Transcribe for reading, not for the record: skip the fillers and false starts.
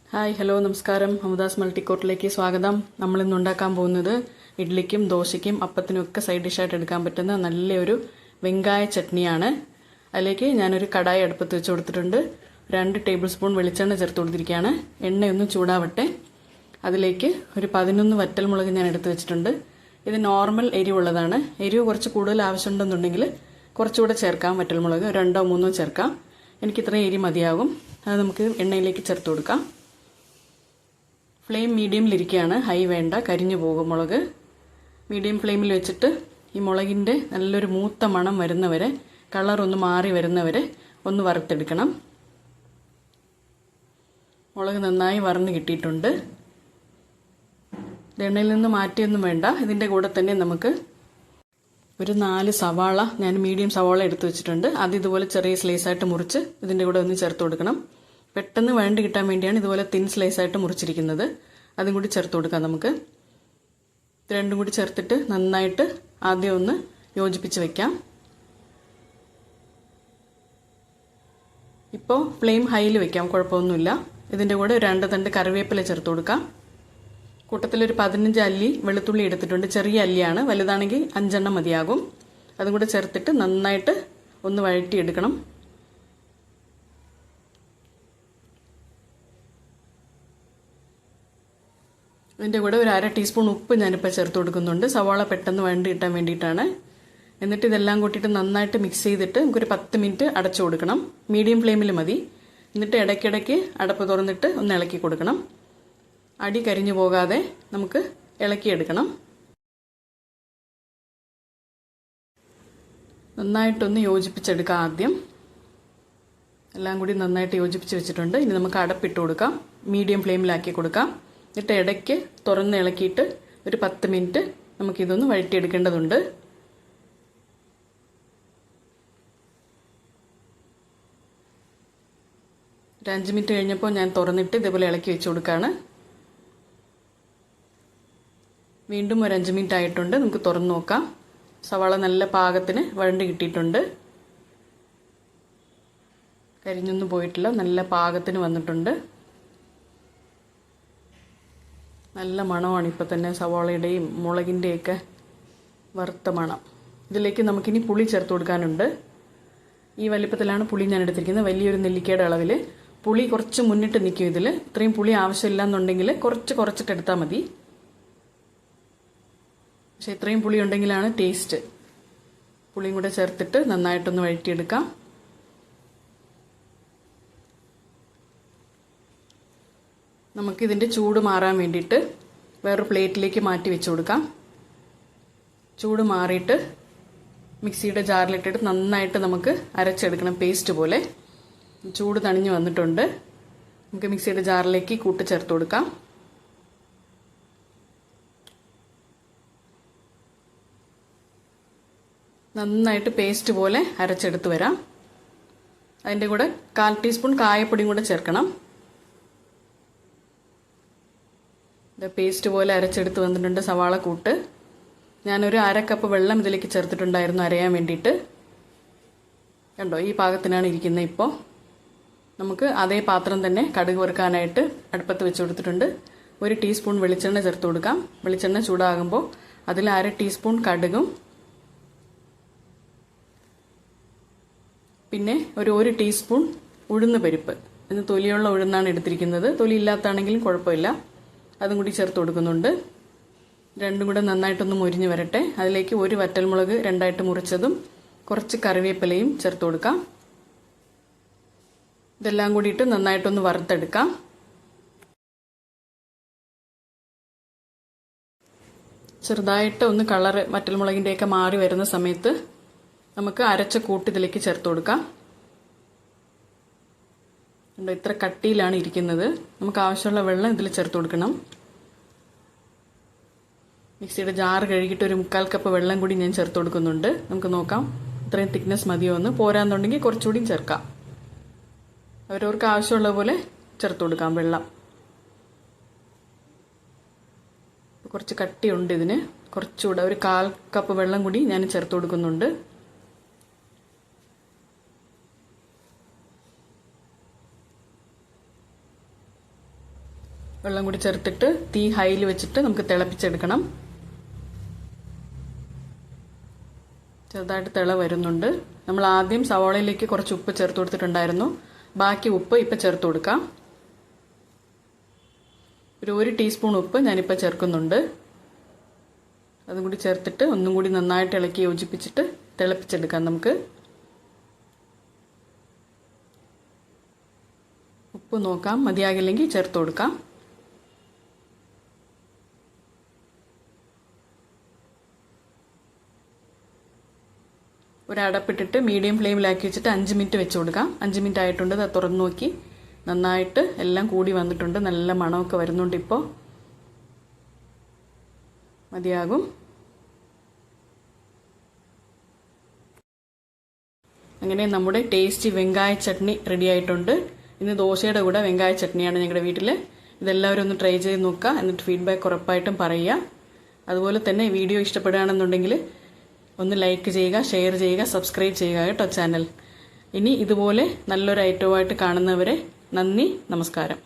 Hi hello നമസ്കാരം. അമുദാസ് മൾട്ടിക്കോർട്ടിലേക്ക് സ്വാഗതം. നമ്മളിന്ന് ഉണ്ടാക്കാൻ പോകുന്നത് ഇഡ്ലിക്കും ദോശയ്ക്കും അപ്പത്തിനും ഒക്കെ സൈഡ് ഡിഷായിട്ട് എടുക്കാൻ പറ്റുന്ന നല്ലൊരു വെങ്കായ ചട്നിയാണ്. അതിലേക്ക് ഞാനൊരു കടായി അടുപ്പത്ത് വെച്ച് കൊടുത്തിട്ടുണ്ട്. 2 ടേബിൾ സ്പൂൺ വെളിച്ചെണ്ണ ചേർത്ത് കൊടുത്തിരിക്കുകയാണ്. എണ്ണയൊന്ന് ചൂടാവട്ടെ. അതിലേക്ക് ഒരു 11 വറ്റൽമുളക് ഞാൻ എടുത്ത് വെച്ചിട്ടുണ്ട്. ഇത് നോർമൽ എരിവുള്ളതാണ്. എരിവ് കുറച്ച് കൂടുതൽ ആവശ്യമുണ്ടെന്നുണ്ടെങ്കിൽ കുറച്ചുകൂടെ ചേർക്കാം. വറ്റൽമുളക് 2 or 3 ചേർക്കാം. എനിക്ക് ഇത്രയും എരി മതിയാകും. അത് നമുക്ക് എണ്ണയിലേക്ക് ചേർത്ത് കൊടുക്കാം. ഫ്ലെയിം മീഡിയമിലിരിക്കുകയാണ്, ഹൈ വേണ്ട, കരിഞ്ഞു പോകും മുളക്. മീഡിയം ഫ്ലെയിമിൽ വെച്ചിട്ട് ഈ മുളകിൻ്റെ നല്ലൊരു മൂത്ത മണം വരുന്നവരെ, കളർ ഒന്ന് മാറി വരുന്നവരെ ഒന്ന് വറുത്തെടുക്കണം. മുളക് നന്നായി വറന്ന് കിട്ടിയിട്ടുണ്ട്. എണ്ണയിൽ നിന്ന് മാറ്റിയൊന്നും വേണ്ട. ഇതിൻ്റെ കൂടെ തന്നെ നമുക്ക് ഒരു 4 സവാള, ഞാൻ മീഡിയം സവാള എടുത്ത് വെച്ചിട്ടുണ്ട്. അത് ഇതുപോലെ ചെറിയ സ്ലൈസായിട്ട് മുറിച്ച് ഇതിൻ്റെ കൂടെ ഒന്ന് ചേർത്ത് കൊടുക്കണം. പെട്ടെന്ന് വഴണ്ട് കിട്ടാൻ വേണ്ടിയാണ് ഇതുപോലെ തിൻ സ്ലൈസായിട്ട് മുറിച്ചിരിക്കുന്നത്. അതും കൂടി ചേർത്ത് കൊടുക്കാം നമുക്ക്. ഇത് രണ്ടും കൂടി ചേർത്തിട്ട് നന്നായിട്ട് ആദ്യം ഒന്ന് യോജിപ്പിച്ച് വെക്കാം. ഇപ്പോൾ ഫ്ലെയിം ഹൈയിൽ വെക്കാം, കുഴപ്പമൊന്നുമില്ല. ഇതിൻ്റെ കൂടെ 2 തണ്ട് കറിവേപ്പില ചേർത്ത് കൊടുക്കാം. കൂട്ടത്തിലൊരു 15 അല്ലി വെളുത്തുള്ളി എടുത്തിട്ടുണ്ട്. ചെറിയ അല്ലിയാണ്, വലുതാണെങ്കിൽ 5 എണ്ണം മതിയാകും. അതും കൂടെ ചേർത്തിട്ട് നന്നായിട്ട് ഒന്ന് വഴറ്റിയെടുക്കണം. ഇതിൻ്റെ കൂടെ ഒരു 1/2 ടീസ്പൂൺ ഉപ്പ് ഞാനിപ്പോൾ ചേർത്ത് കൊടുക്കുന്നുണ്ട്. സവാള പെട്ടെന്ന് വഴണ്ട് കിട്ടാൻ വേണ്ടിയിട്ടാണ്. എന്നിട്ട് ഇതെല്ലാം കൂട്ടിയിട്ട് നന്നായിട്ട് മിക്സ് ചെയ്തിട്ട് നമുക്കൊരു 10 മിനിറ്റ് അടച്ചു കൊടുക്കണം. മീഡിയം ഫ്ലെയിമിൽ മതി. എന്നിട്ട് ഇടയ്ക്കിടയ്ക്ക് അടപ്പ് തുറന്നിട്ട് ഒന്ന് ഇളക്കി കൊടുക്കണം. അടി കരിഞ്ഞു പോകാതെ നമുക്ക് ഇളക്കിയെടുക്കണം. നന്നായിട്ടൊന്ന് യോജിപ്പിച്ചെടുക്കാം. ആദ്യം എല്ലാം കൂടി നന്നായിട്ട് യോജിപ്പിച്ച് വെച്ചിട്ടുണ്ട്. ഇനി നമുക്ക് അടപ്പിട്ട് കൊടുക്കാം. മീഡിയം ഫ്ലെയിമിലാക്കി കൊടുക്കാം. എന്നിട്ട് ഇടയ്ക്ക് തുറന്ന് ഇളക്കിയിട്ട് ഒരു 10 മിനിറ്റ് നമുക്കിതൊന്ന് വഴറ്റിയെടുക്കേണ്ടതുണ്ട്. ഒരു 5 മിനിറ്റ് കഴിഞ്ഞപ്പോൾ ഞാൻ തുറന്നിട്ട് ഇതേപോലെ ഇളക്കി വെച്ച് കൊടുക്കുകയാണ്. വീണ്ടും ഒരു 5 മിനിറ്റ് ആയിട്ടുണ്ട്. നമുക്ക് തുറന്ന് നോക്കാം. സവാള നല്ല പാകത്തിന് വഴണ്ട് കിട്ടിയിട്ടുണ്ട്. കരിഞ്ഞൊന്നും പോയിട്ടില്ല, നല്ല പാകത്തിന് വന്നിട്ടുണ്ട്. നല്ല മണമാണ് ഇപ്പോൾ തന്നെ സവാളയുടെയും മുളകിൻ്റെയൊക്കെ വറുത്ത മണം. ഇതിലേക്ക് നമുക്കിനി പുളി ചേർത്ത് കൊടുക്കാനുണ്ട്. ഈ വലിപ്പത്തിലാണ് പുളി ഞാൻ എടുത്തിരിക്കുന്നത്, വലിയൊരു നെല്ലിക്കയുടെ അളവിൽ. പുളി കുറച്ച് മുന്നിട്ട് നിൽക്കും ഇതിൽ. ഇത്രയും പുളി ആവശ്യമില്ല എന്നുണ്ടെങ്കിൽ കുറച്ചിട്ട് എടുത്താൽ മതി. പക്ഷെ ഇത്രയും പുളി ഉണ്ടെങ്കിലാണ് ടേസ്റ്റ്. പുളിയും കൂടെ ചേർത്തിട്ട് നന്നായിട്ടൊന്ന് വഴറ്റിയെടുക്കാം. നമുക്കിതിൻ്റെ ചൂട് മാറാൻ വേണ്ടിയിട്ട് വേറൊരു പ്ലേറ്റിലേക്ക് മാറ്റി വെച്ച് കൊടുക്കാം. ചൂട് മാറിയിട്ട് മിക്സിയുടെ ജാറിലിട്ടിട്ട് നന്നായിട്ട് നമുക്ക് അരച്ചെടുക്കണം, പേസ്റ്റ് പോലെ. ചൂട് തണിഞ്ഞ് വന്നിട്ടുണ്ട്. നമുക്ക് മിക്സിയുടെ ജാറിലേക്ക് കൂട്ട് ചേർത്ത് കൊടുക്കാം. നന്നായിട്ട് പേസ്റ്റ് പോലെ അരച്ചെടുത്ത് വരാം. അതിൻ്റെ കൂടെ 1/4 ടീസ്പൂൺ കായപ്പൊടിയും കൂടെ ചേർക്കണം. പേസ്റ്റ് പോലെ അരച്ചെടുത്ത് വന്നിട്ടുണ്ട് സവാള കൂട്ട്. ഞാനൊരു 1/2 കപ്പ് വെള്ളം ഇതിലേക്ക് ചേർത്തിട്ടുണ്ടായിരുന്നു അരയാൻ വേണ്ടിയിട്ട്. കണ്ടോ, ഈ പാകത്തിനാണ് ഇരിക്കുന്നത്. ഇപ്പോൾ നമുക്ക് അതേ പാത്രം തന്നെ കടുക് വറുക്കാനായിട്ട് അടുപ്പത്ത് വെച്ച് കൊടുത്തിട്ടുണ്ട്. 1 ടീസ്പൂൺ വെളിച്ചെണ്ണ ചേർത്ത് കൊടുക്കാം. വെളിച്ചെണ്ണ ചൂടാകുമ്പോൾ അതിൽ 1/2 ടീസ്പൂൺ കടുകും പിന്നെ ഒരു 1 ടീസ്പൂൺ ഉഴുന്ന് പരിപ്പ്. ഇന്ന് തൊലിയുള്ള ഉഴുന്നാണ് എടുത്തിരിക്കുന്നത്. തൊലി ഇല്ലാത്താണെങ്കിലും കുഴപ്പമില്ല. അതും കൂടി ചേർത്ത് കൊടുക്കുന്നുണ്ട്. രണ്ടും കൂടെ നന്നായിട്ടൊന്ന് മൊരിഞ്ഞ് വരട്ടെ. അതിലേക്ക് 1 വറ്റൽമുളക് 2ആയിട്ട് മുറിച്ചതും കുറച്ച് കറിവേപ്പിലയും ചേർത്ത് കൊടുക്കാം. ഇതെല്ലാം കൂടിയിട്ട് നന്നായിട്ടൊന്ന് വറുത്തെടുക്കാം. ചെറുതായിട്ട് ഒന്ന് കളറ് വറ്റൽമുളകിൻ്റെയൊക്കെ മാറി വരുന്ന സമയത്ത് നമുക്ക് അരച്ച കൂട്ട് ഇതിലേക്ക് ചേർത്ത് കൊടുക്കാം. ഇത്ര കട്ടിയിലാണ് ഇരിക്കുന്നത്. നമുക്ക് ആവശ്യമുള്ള വെള്ളം ഇതിൽ ചേർത്ത് കൊടുക്കണം. മിക്സിയുടെ ജാർ കഴുകിയിട്ട് ഒരു 1/4 കപ്പ് വെള്ളം കൂടി ഞാൻ ചേർത്ത് കൊടുക്കുന്നുണ്ട്. നമുക്ക് നോക്കാം ഇത്രയും തിക്നെസ് മതിയോ എന്ന്. പോരാന്നുണ്ടെങ്കിൽ കുറച്ചുകൂടിയും ചേർക്കാം. അവരവർക്ക് ആവശ്യമുള്ള പോലെ ചേർത്ത് കൊടുക്കാം വെള്ളം. കുറച്ച് കട്ടിയുണ്ട് ഇതിന്. കുറച്ചുകൂടെ ഒരു 1/4 കപ്പ് വെള്ളം കൂടി ഞാൻ ചേർത്ത് കൊടുക്കുന്നുണ്ട്. വെള്ളം കൂടി ചേർത്തിട്ട് തീ ഹൈയിൽ വെച്ചിട്ട് നമുക്ക് തിളപ്പിച്ചെടുക്കണം. ചെറുതായിട്ട് തിള വരുന്നുണ്ട്. നമ്മൾ ആദ്യം സവാളയിലേക്ക് കുറച്ച് ഉപ്പ് ചേർത്ത് കൊടുത്തിട്ടുണ്ടായിരുന്നു. ബാക്കി ഉപ്പ് ഇപ്പം ചേർത്ത് കൊടുക്കാം. ഒരു 1 ടീസ്പൂൺ ഉപ്പ് ഞാനിപ്പോൾ ചേർക്കുന്നുണ്ട്. അതും കൂടി ചേർത്തിട്ട് ഒന്നും കൂടി നന്നായിട്ട് ഇളക്കി യോജിപ്പിച്ചിട്ട് തിളപ്പിച്ചെടുക്കാം. നമുക്ക് ഉപ്പ് നോക്കാം, മതിയാകില്ലെങ്കിൽ ചേർത്ത് കൊടുക്കാം. ഒരു അടപ്പിട്ടിട്ട് മീഡിയം ഫ്ലെയിമിലാക്കി വെച്ചിട്ട് 5 മിനിറ്റ് വെച്ച് കൊടുക്കാം. 5 മിനിറ്റ് ആയിട്ടുണ്ട്. അത് തുറന്നു നോക്കി, നന്നായിട്ട് എല്ലാം കൂടി വന്നിട്ടുണ്ട്. നല്ല മണമൊക്കെ വരുന്നുണ്ട്. ഇപ്പോൾ മതിയാകും. അങ്ങനെ നമ്മുടെ ടേസ്റ്റി വെങ്കായ ചട്നി റെഡി ആയിട്ടുണ്ട്. ഇന്ന് ദോശയുടെ കൂടെ വെങ്കായ ചട്നിയാണ് ഞങ്ങളുടെ വീട്ടിൽ. ഇതെല്ലാവരും ഒന്ന് ട്രൈ ചെയ്ത് നോക്കുക. എന്നിട്ട് ഫീഡ്ബാക്ക് ഉറപ്പായിട്ടും പറയുക. അതുപോലെ തന്നെ വീഡിയോ ഇഷ്ടപ്പെടുകയാണെന്നുണ്ടെങ്കിൽ ഒന്ന് ലൈക്ക് ചെയ്യുക, ഷെയർ ചെയ്യുക, സബ്സ്ക്രൈബ് ചെയ്യുക കേട്ടോ ചാനൽ. ഇനി ഇതുപോലെ നല്ലൊരു ഐറ്റവുമായിട്ട് കാണുന്നവരെ നന്ദി, നമസ്കാരം.